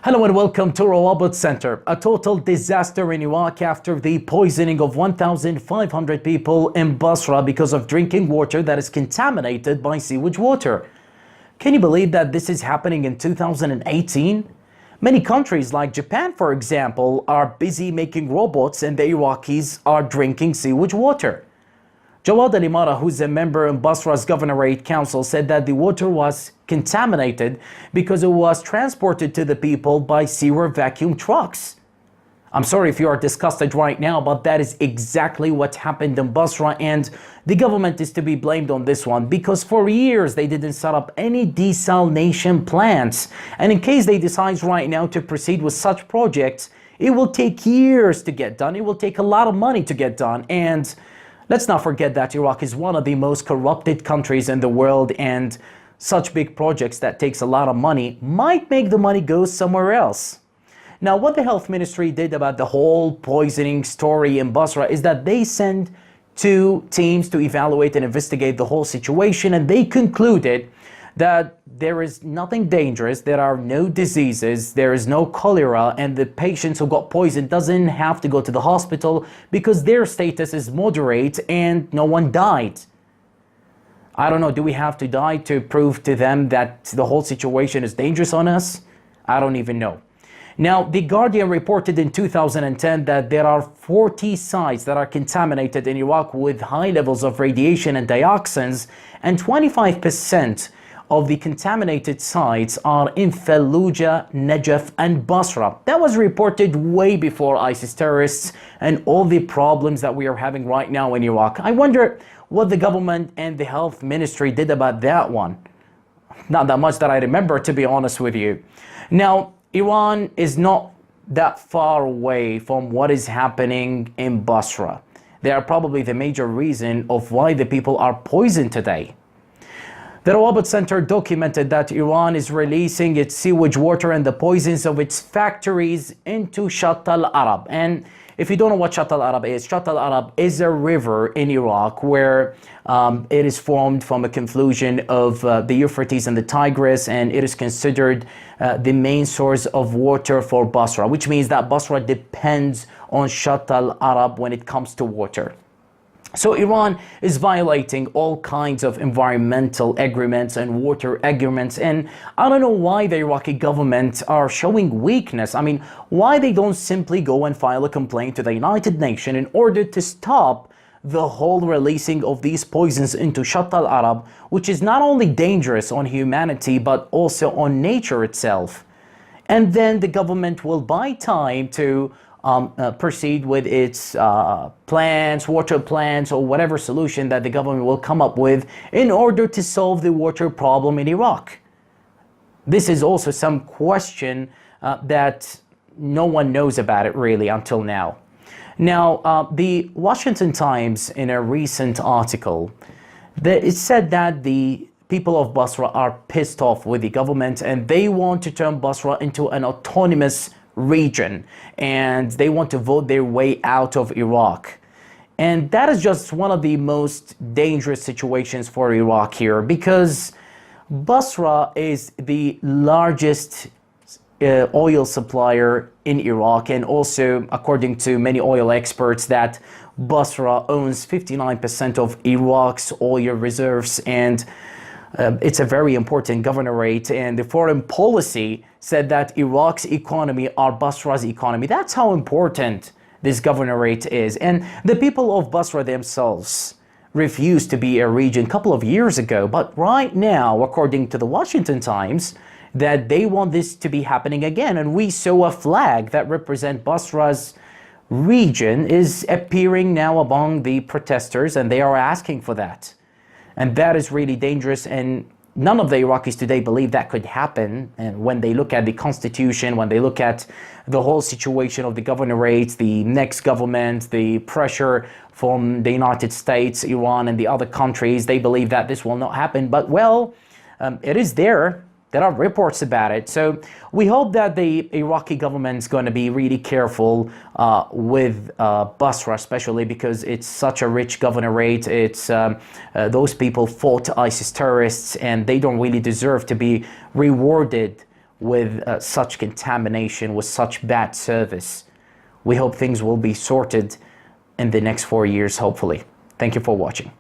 Hello and welcome to Rawabot Center. A total disaster in Iraq after the poisoning of 1,500 people in Basra because of drinking water that is contaminated by sewage water. Can you believe that this is happening in 2018? Many countries like Japan, for example, are busy making robots and the Iraqis are drinking sewage water. Jawad al-Imara, who's a member in Basra's Governorate Council, said that the water was contaminated because it was transported to the people by sewer vacuum trucks. I'm sorry if you are disgusted right now, but that is exactly what happened in Basra, and the government is to be blamed on this one because for years they didn't set up any desalination plants. And in case they decide right now to proceed with such projects, it will take years to get done. It will take a lot of money to get done. And let's not forget that Iraq is one of the most corrupted countries in the world, and such big projects that takes a lot of money might make the money go somewhere else. Now, what the health ministry did about the whole poisoning story in Basra is that they sent two teams to evaluate and investigate the whole situation, and they concluded that there is nothing dangerous, there are no diseases, there is no cholera, and the patients who got poisoned doesn't have to go to the hospital because their status is moderate and no one died. I don't know, do we have to die to prove to them that the whole situation is dangerous on us? I don't even know. Now, The Guardian reported in 2010 that there are 40 sites that are contaminated in Iraq with high levels of radiation and dioxins, and 25% of the contaminated sites are in Fallujah, Najaf, and Basra. That was reported way before ISIS terrorists and all the problems that we are having right now in Iraq. I wonder what the government and the health ministry did about that one. Not that much that I remember, to be honest with you. Now, Iran is not that far away from what is happening in Basra. They are probably the major reason of why the people are poisoned today. The Rawabot Center documented that Iran is releasing its sewage water and the poisons of its factories into Shatt al-Arab. And if you don't know what Shatt al-Arab is a river in Iraq where it is formed from a conflusion of the Euphrates and the Tigris, and it is considered the main source of water for Basra, which means that Basra depends on Shatt al-Arab when it comes to water. So Iran is violating all kinds of environmental agreements and water agreements, and I don't know why the Iraqi government are showing weakness. I mean, why they don't simply go and file a complaint to the United Nations in order to stop the whole releasing of these poisons into Shatt al-Arab, which is not only dangerous on humanity but also on nature itself. And then the government will buy time to proceed with its plans, water plans, or whatever solution that the government will come up with in order to solve the water problem in Iraq. This is also some question that no one knows about it really until now. Now, the Washington Times, in a recent article, it said that the people of Basra are pissed off with the government and they want to turn Basra into an autonomous region, and they want to vote their way out of Iraq. And that is just one of the most dangerous situations for Iraq here, because Basra is the largest oil supplier in Iraq, and also according to many oil experts that Basra owns 59% of Iraq's oil reserves, and it's a very important governorate, and the foreign policy said that Iraq's economy are Basra's economy. That's how important this governorate is. And the people of Basra themselves refused to be a region a couple of years ago, but right now, according to the Washington Times, that they want this to be happening again. And we saw a flag that represents Basra's region is appearing now among the protesters, and they are asking for that. And that is really dangerous, and none of the Iraqis today believe that could happen. And when they look at the constitution, when they look at the whole situation of the governorates, the next government, the pressure from the United States, Iran, and the other countries, they believe that this will not happen. But well, it is there. There are reports about it. So we hope that the Iraqi government is going to be really careful with Basra, especially because it's such a rich governorate. It's those people fought ISIS terrorists, and they don't really deserve to be rewarded with such contamination, with such bad service. We hope things will be sorted in the next 4 years, hopefully. Thank you for watching.